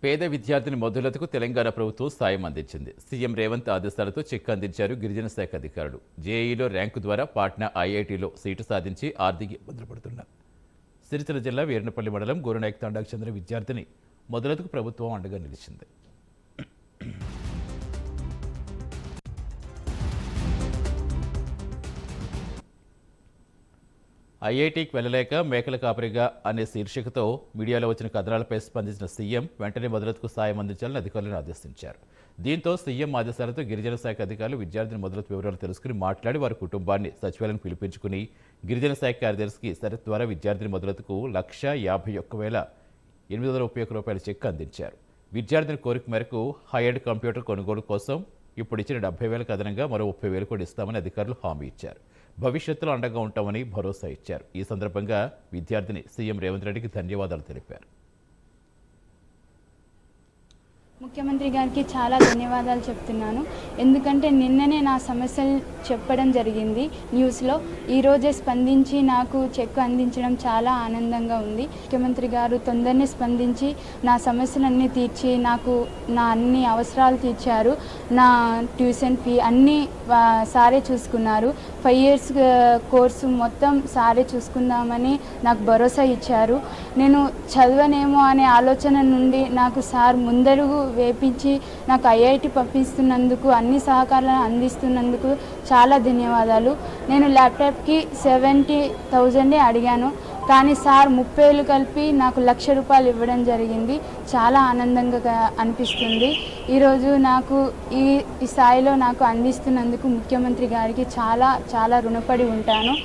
పేద విద్యార్థిని మధులతకు తెలంగాణ ప్రభుత్వం సాయం అందించింది. సీఎం రేవంత్ ఆదేశాలతో చెక్ అందించారు గిరిజన శాఖ అధికారులు. జేఈలో ర్యాంకు ద్వారా పాట్నా ఐఐటీలో సీటు సాధించి ఆర్థిక ఇబ్బందులు పడుతున్నారు. సిరిసిల్ల జిల్లా వీరనపల్లి మండలం గోరనాయక్ తాండాకు చెందిన విద్యార్థిని మధులతకు ప్రభుత్వం అండగా నిలిచింది. ఐఐటీకి వెళ్ళలేక మేకల కాపరిగా అనే శీర్షికతో మీడియాలో వచ్చిన కథనాలపై స్పందించిన సీఎం వెంటనే మధులతకు సాయం అందించాలని అధికారులను ఆదేశించారు. దీంతో సీఎం ఆదేశాలతో గిరిజన శాఖ అధికారులు విద్యార్థిని మధులత వివరాలు తెలుసుకుని మాట్లాడి వారి కుటుంబాన్ని సచివాలయం పిలిపించుకుని గిరిజన శాఖ కార్యదర్శికి సరత్ ద్వారా విద్యార్థిని మధులతకు ₹1,51,831 చెక్ అందించారు. విద్యార్థిని కోరిక మేరకు హైఎండ్ కంప్యూటర్ కొనుగోలు కోసం ఇప్పుడు ఇచ్చిన 70,000 అదనంగా మరో 30,000 కూడా ఇస్తామని అధికారులు హామీ ఇచ్చారు. భవిష్యత్తులో అండగా ఉంటామని భరోసా ఇచ్చారు. ఈ సందర్భంగా విద్యార్థిని సీఎం రేవంత్ రెడ్డికి ధన్యవాదాలు తెలిపారు. ముఖ్యమంత్రి గారికి చాలా ధన్యవాదాలు చెప్తున్నాను. ఎందుకంటే నిన్ననే నా సమస్యలు చెప్పడం జరిగింది న్యూస్లో. ఈరోజే స్పందించి నాకు చెక్ అందించడం చాలా ఆనందంగా ఉంది. ముఖ్యమంత్రి గారు తొందరనే స్పందించి నా సమస్యలన్నీ తీర్చి నాకు నా అన్ని అవసరాలు తీర్చారు. నా ట్యూషన్ ఫీ అన్నీ సారే చూసుకున్నారు. 5 years కోర్సు మొత్తం సారే చూసుకుందామని నాకు భరోసా ఇచ్చారు. నేను చదవనేమో అనే ఆలోచన నుండి నాకు సార్ ముందడుగు వేపించి నాకు ఐఐటి పంపిస్తున్నందుకు, అన్ని సహకారాలను అందిస్తున్నందుకు చాలా ధన్యవాదాలు. నేను ల్యాప్టాప్కి 70,000 అడిగాను, కానీ సార్ 30,000 కలిపి నాకు ₹1,00,000 ఇవ్వడం జరిగింది. చాలా ఆనందంగా అనిపిస్తుంది. ఈరోజు నాకు ఈ స్థాయిలో నాకు అందిస్తున్నందుకు ముఖ్యమంత్రి గారికి చాలా చాలా రుణపడి ఉంటాను.